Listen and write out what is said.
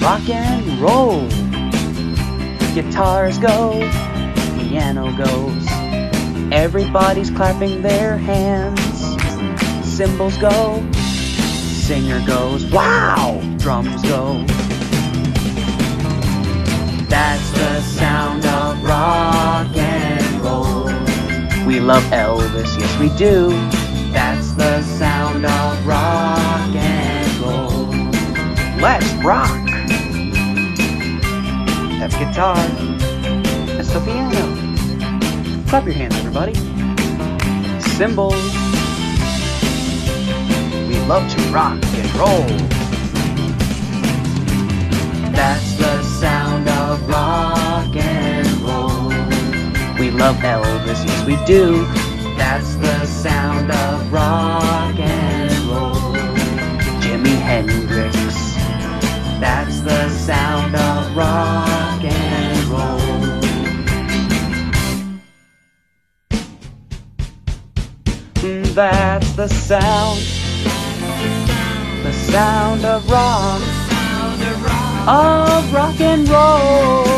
rock and roll. Guitars go, piano goes, everybody's clapping their hands. Cymbals go, singer goes, wow! Drums go. That's the sound of rock and roll. We love Elvis, yes we do. That's the sound of rock and roll. Let's rock! That's guitar. That's the piano. Clap your hands, everybody. Cymbals. We love to rock and roll. That's the sound of rock and roll. We love Elvis, yes we do. That's the sound of rock and roll. Jimi Hendrix. That's the sound of rock and roll. That's the sound of rock, of rock and roll.